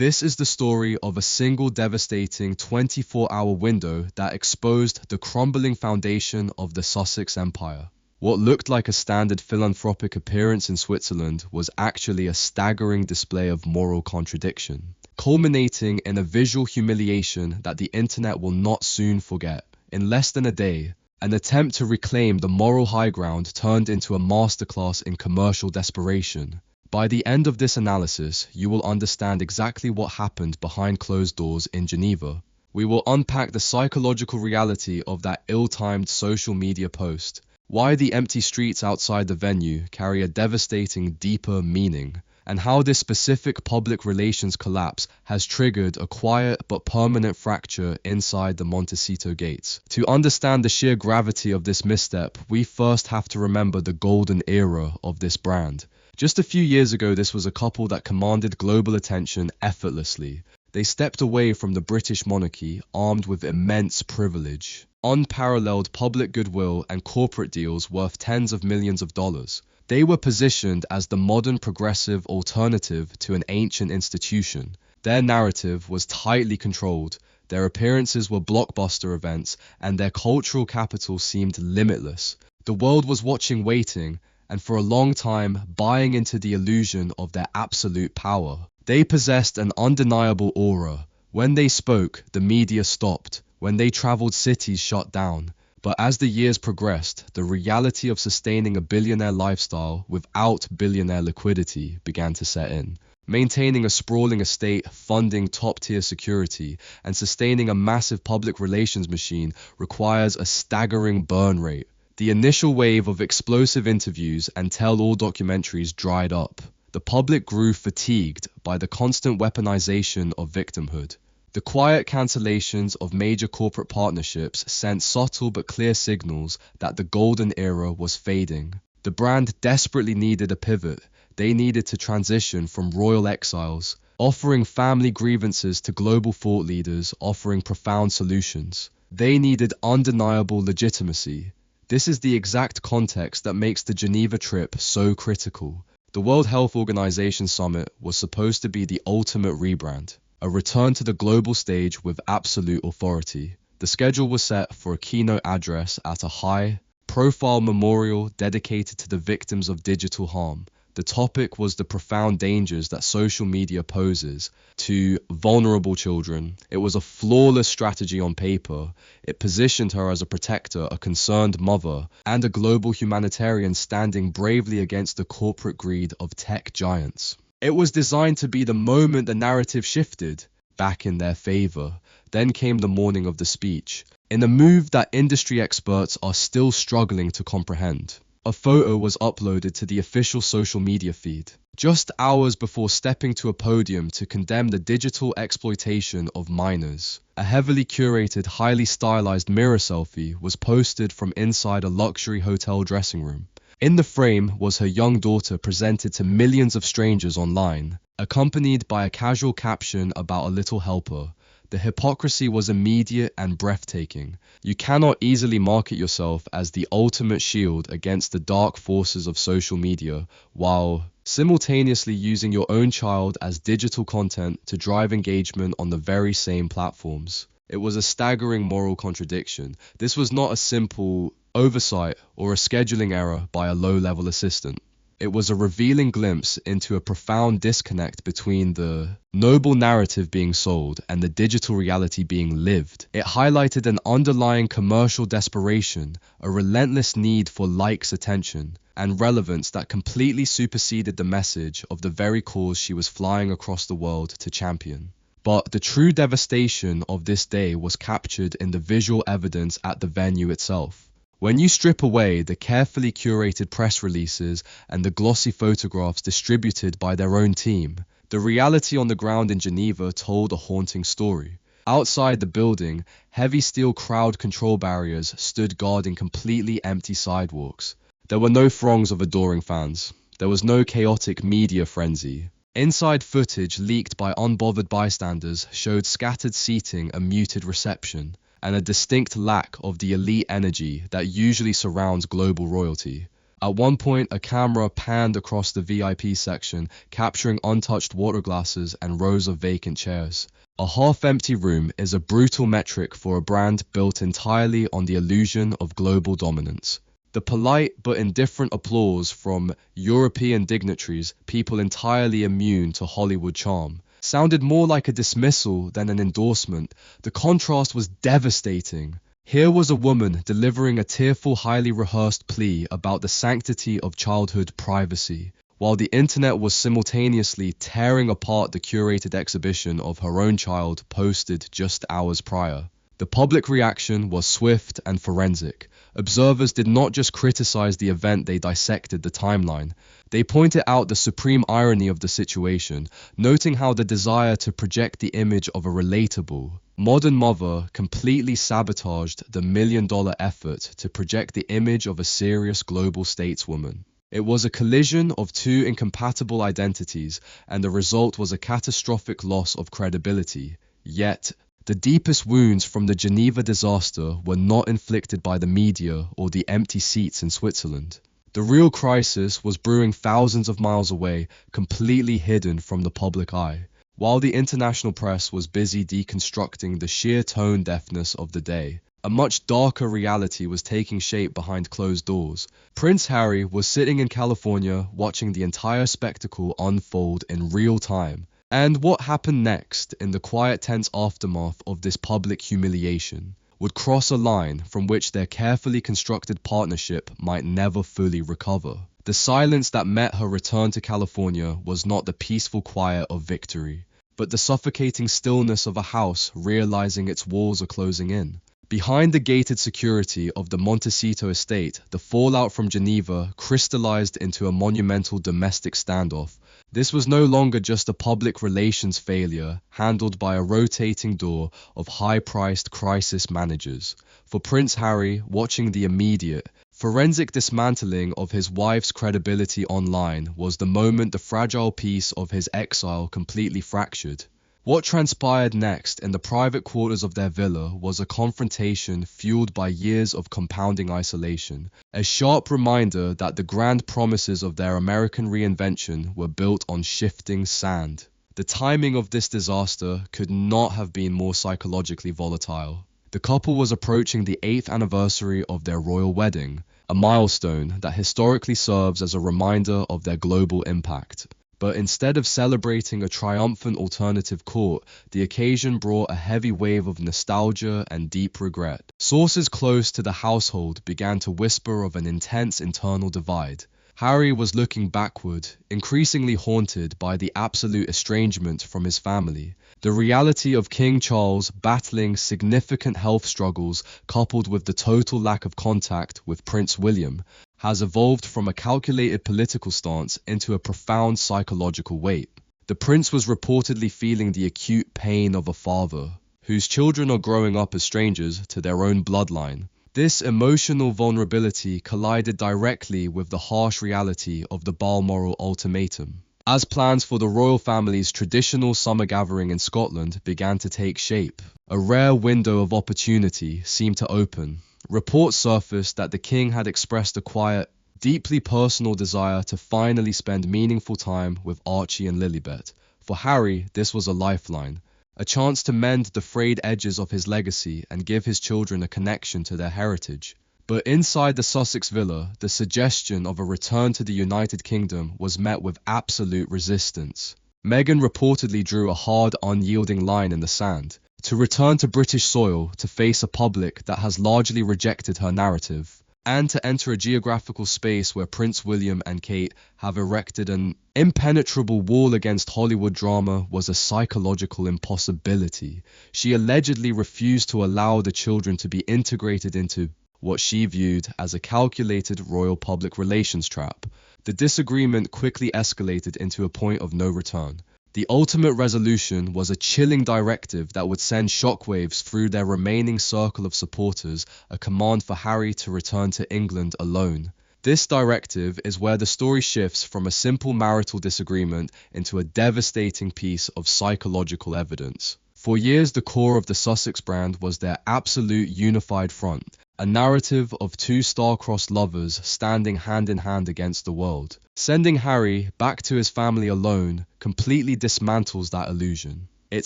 This is the story of a single devastating 24-hour window that exposed the crumbling foundation of the Sussex Empire. What looked like a standard philanthropic appearance in Switzerland was actually a staggering display of moral contradiction, culminating in a visual humiliation that the internet will not soon forget. In less than a day, an attempt to reclaim the moral high ground turned into a masterclass in commercial desperation. By the end of this analysis, you will understand exactly what happened behind closed doors in Geneva. We will unpack the psychological reality of that ill-timed social media post, why the empty streets outside the venue carry a devastating, deeper meaning, and how this specific public relations collapse has triggered a quiet but permanent fracture inside the Montecito gates. To understand the sheer gravity of this misstep, we first have to remember the golden era of this brand. Just a few years ago, this was a couple that commanded global attention effortlessly. They stepped away from the British monarchy armed with immense privilege, unparalleled public goodwill, and corporate deals worth tens of millions of dollars. They were positioned as the modern progressive alternative to an ancient institution. Their narrative was tightly controlled, their appearances were blockbuster events, and their cultural capital seemed limitless. The world was watching, waiting, and for a long time buying into the illusion of their absolute power. They possessed an undeniable aura. When they spoke, the media stopped. When they traveled, cities shut down. But as the years progressed, the reality of sustaining a billionaire lifestyle without billionaire liquidity began to set in. Maintaining a sprawling estate, funding top-tier security, and sustaining a massive public relations machine requires a staggering burn rate. The initial wave of explosive interviews and tell-all documentaries dried up. The public grew fatigued by the constant weaponization of victimhood. The quiet cancellations of major corporate partnerships sent subtle but clear signals that the golden era was fading. The brand desperately needed a pivot. They needed to transition from royal exiles, offering family grievances, to global thought leaders offering profound solutions. They needed undeniable legitimacy. This is the exact context that makes the Geneva trip so critical. The World Health Organization Summit was supposed to be the ultimate rebrand, a return to the global stage with absolute authority. The schedule was set for a keynote address at a high-profile memorial dedicated to the victims of digital harm. The topic was the profound dangers that social media poses to vulnerable children. It was a flawless strategy on paper. It positioned her as a protector, a concerned mother, and a global humanitarian standing bravely against the corporate greed of tech giants. It was designed to be the moment the narrative shifted back in their favor. Then came the morning of the speech, in a move that industry experts are still struggling to comprehend. A photo was uploaded to the official social media feed, just hours before stepping to a podium to condemn the digital exploitation of minors. A heavily curated, highly stylized mirror selfie was posted from inside a luxury hotel dressing room. In the frame was her young daughter presented to millions of strangers online, accompanied by a casual caption about a little helper. The hypocrisy was immediate and breathtaking. You cannot easily market yourself as the ultimate shield against the dark forces of social media, while simultaneously using your own child as digital content to drive engagement on the very same platforms. It was a staggering moral contradiction. This was not a simple oversight or a scheduling error by a low-level assistant. It was a revealing glimpse into a profound disconnect between the noble narrative being sold and the digital reality being lived. It highlighted an underlying commercial desperation, a relentless need for likes, attention, and relevance that completely superseded the message of the very cause she was flying across the world to champion. But the true devastation of this day was captured in the visual evidence at the venue itself. When you strip away the carefully curated press releases and the glossy photographs distributed by their own team, the reality on the ground in Geneva told a haunting story. Outside the building, heavy steel crowd control barriers stood guarding completely empty sidewalks. There were no throngs of adoring fans. There was no chaotic media frenzy. Inside footage leaked by unbothered bystanders showed scattered seating, a muted reception, and a distinct lack of the elite energy that usually surrounds global royalty. At one point, a camera panned across the VIP section, capturing untouched water glasses and rows of vacant chairs. A half-empty room is a brutal metric for a brand built entirely on the illusion of global dominance. The polite but indifferent applause from European dignitaries, people entirely immune to Hollywood charm, sounded more like a dismissal than an endorsement. The contrast was devastating. Here was a woman delivering a tearful, highly rehearsed plea about the sanctity of childhood privacy, while the internet was simultaneously tearing apart the curated exhibition of her own child posted just hours prior. The public reaction was swift and forensic. Observers did not just criticize the event, they dissected the timeline. They pointed out the supreme irony of the situation, noting how the desire to project the image of a relatable, modern mother completely sabotaged the million-dollar effort to project the image of a serious global stateswoman. It was a collision of two incompatible identities, and the result was a catastrophic loss of credibility. Yet, the deepest wounds from the Geneva disaster were not inflicted by the media or the empty seats in Switzerland. The real crisis was brewing thousands of miles away, completely hidden from the public eye. While the international press was busy deconstructing the sheer tone deafness of the day, a much darker reality was taking shape behind closed doors. Prince Harry was sitting in California watching the entire spectacle unfold in real time. And what happened next in the quiet, tense aftermath of this public humiliation would cross a line from which their carefully constructed partnership might never fully recover. The silence that met her return to California was not the peaceful quiet of victory, but the suffocating stillness of a house realizing its walls are closing in. Behind the gated security of the Montecito estate, the fallout from Geneva crystallized into a monumental domestic standoff. This was no longer just a public relations failure handled by a rotating door of high-priced crisis managers. For Prince Harry, watching the immediate, forensic dismantling of his wife's credibility online was the moment the fragile peace of his exile completely fractured. What transpired next in the private quarters of their villa was a confrontation fueled by years of compounding isolation, a sharp reminder that the grand promises of their American reinvention were built on shifting sand. The timing of this disaster could not have been more psychologically volatile. The couple was approaching the 8th anniversary of their royal wedding, a milestone that historically serves as a reminder of their global impact. But instead of celebrating a triumphant alternative court, the occasion brought a heavy wave of nostalgia and deep regret. Sources close to the household began to whisper of an intense internal divide. Harry was looking backward, increasingly haunted by the absolute estrangement from his family. The reality of King Charles battling significant health struggles, coupled with the total lack of contact with Prince William, has evolved from a calculated political stance into a profound psychological weight. The prince was reportedly feeling the acute pain of a father, whose children are growing up as strangers to their own bloodline. This emotional vulnerability collided directly with the harsh reality of the Balmoral ultimatum. As plans for the royal family's traditional summer gathering in Scotland began to take shape, a rare window of opportunity seemed to open. Reports surfaced that the king had expressed a quiet, deeply personal desire to finally spend meaningful time with Archie and Lilibet. For Harry, this was a lifeline, a chance to mend the frayed edges of his legacy and give his children a connection to their heritage. But inside the Sussex villa, the suggestion of a return to the United Kingdom was met with absolute resistance. Meghan reportedly drew a hard, unyielding line in the sand. To return to British soil, to face a public that has largely rejected her narrative, and to enter a geographical space where Prince William and Kate have erected an impenetrable wall against Hollywood drama was a psychological impossibility. She allegedly refused to allow the children to be integrated into what she viewed as a calculated royal public relations trap. The disagreement quickly escalated into a point of no return. The ultimate resolution was a chilling directive that would send shockwaves through their remaining circle of supporters, a command for Harry to return to England alone. This directive is where the story shifts from a simple marital disagreement into a devastating piece of psychological evidence. For years, the core of the Sussex brand was their absolute unified front. A narrative of two star-crossed lovers standing hand in hand against the world. Sending Harry back to his family alone completely dismantles that illusion. It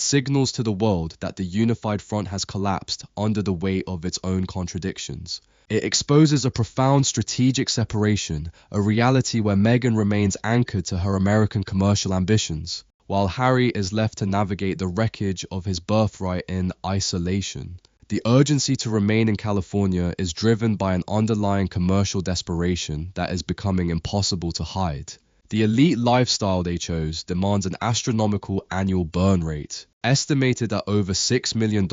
signals to the world that the unified front has collapsed under the weight of its own contradictions. It exposes a profound strategic separation, a reality where Meghan remains anchored to her American commercial ambitions, while Harry is left to navigate the wreckage of his birthright in isolation. The urgency to remain in California is driven by an underlying commercial desperation that is becoming impossible to hide. The elite lifestyle they chose demands an astronomical annual burn rate, estimated at over $6 million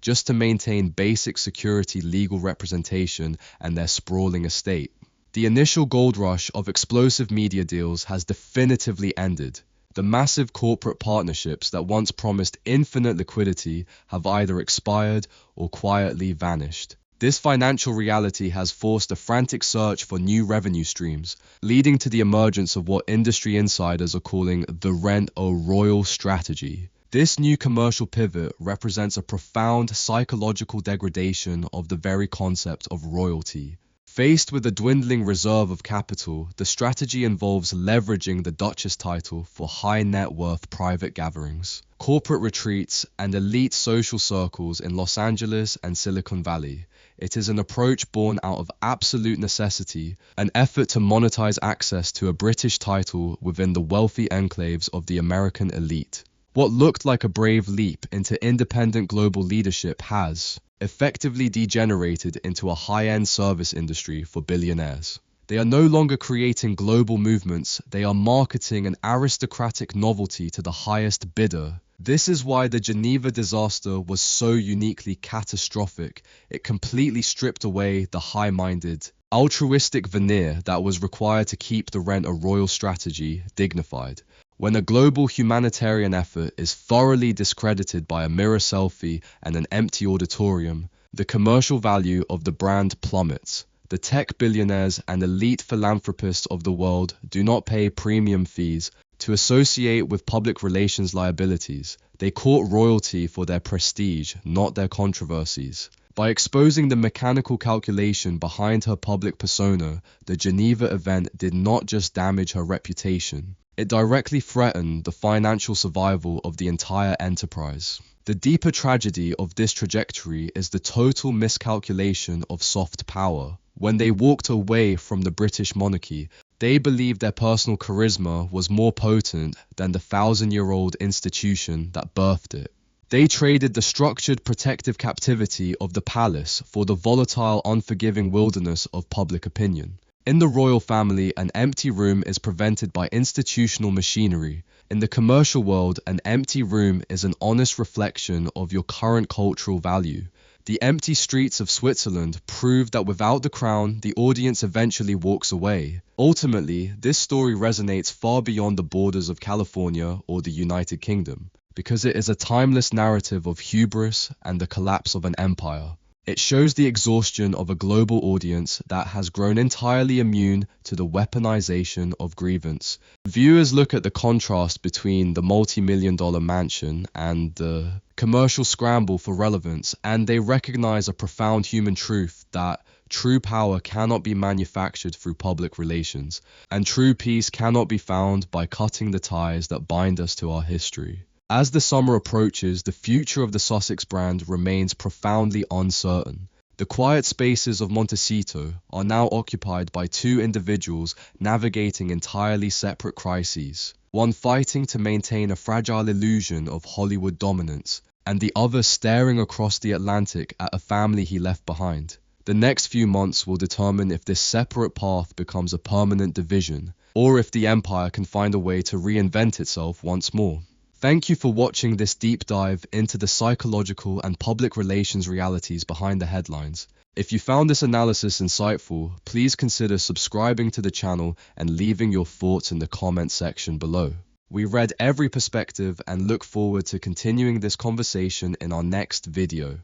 just to maintain basic security legal representation and their sprawling estate. The initial gold rush of explosive media deals has definitively ended. The massive corporate partnerships that once promised infinite liquidity have either expired or quietly vanished. This financial reality has forced a frantic search for new revenue streams, leading to the emergence of what industry insiders are calling the rent-a-royal strategy. This new commercial pivot represents a profound psychological degradation of the very concept of royalty. Faced with a dwindling reserve of capital, the strategy involves leveraging the Duchess title for high net worth private gatherings, corporate retreats, and elite social circles in Los Angeles and Silicon Valley. It is an approach born out of absolute necessity, an effort to monetize access to a British title within the wealthy enclaves of the American elite. What looked like a brave leap into independent global leadership has effectively degenerated into a high-end service industry for billionaires. They are no longer creating global movements, they are marketing an aristocratic novelty to the highest bidder. This is why the Geneva disaster was so uniquely catastrophic. It completely stripped away the high-minded, altruistic veneer that was required to keep the rent-a-royal strategy dignified. When a global humanitarian effort is thoroughly discredited by a mirror selfie and an empty auditorium, the commercial value of the brand plummets. The tech billionaires and elite philanthropists of the world do not pay premium fees to associate with public relations liabilities. They court royalty for their prestige, not their controversies. By exposing the mechanical calculation behind her public persona, the Geneva event did not just damage her reputation. It directly threatened the financial survival of the entire enterprise. The deeper tragedy of this trajectory is the total miscalculation of soft power. When they walked away from the British monarchy, they believed their personal charisma was more potent than the 1,000-year-old institution that birthed it. They traded the structured protective captivity of the palace for the volatile, unforgiving wilderness of public opinion. In the royal family, an empty room is prevented by institutional machinery. In the commercial world, an empty room is an honest reflection of your current cultural value. The empty streets of Switzerland prove that without the crown, the audience eventually walks away. Ultimately, this story resonates far beyond the borders of California or the United Kingdom, because it is a timeless narrative of hubris and the collapse of an empire. It shows the exhaustion of a global audience that has grown entirely immune to the weaponization of grievance. Viewers look at the contrast between the multi-million-dollar mansion and the commercial scramble for relevance, and they recognize a profound human truth that true power cannot be manufactured through public relations, and true peace cannot be found by cutting the ties that bind us to our history. As the summer approaches, the future of the Sussex brand remains profoundly uncertain. The quiet spaces of Montecito are now occupied by two individuals navigating entirely separate crises, one fighting to maintain a fragile illusion of Hollywood dominance, and the other staring across the Atlantic at a family he left behind. The next few months will determine if this separate path becomes a permanent division, or if the empire can find a way to reinvent itself once more. Thank you for watching this deep dive into the psychological and public relations realities behind the headlines. If you found this analysis insightful, please consider subscribing to the channel and leaving your thoughts in the comment section below. We read every perspective and look forward to continuing this conversation in our next video.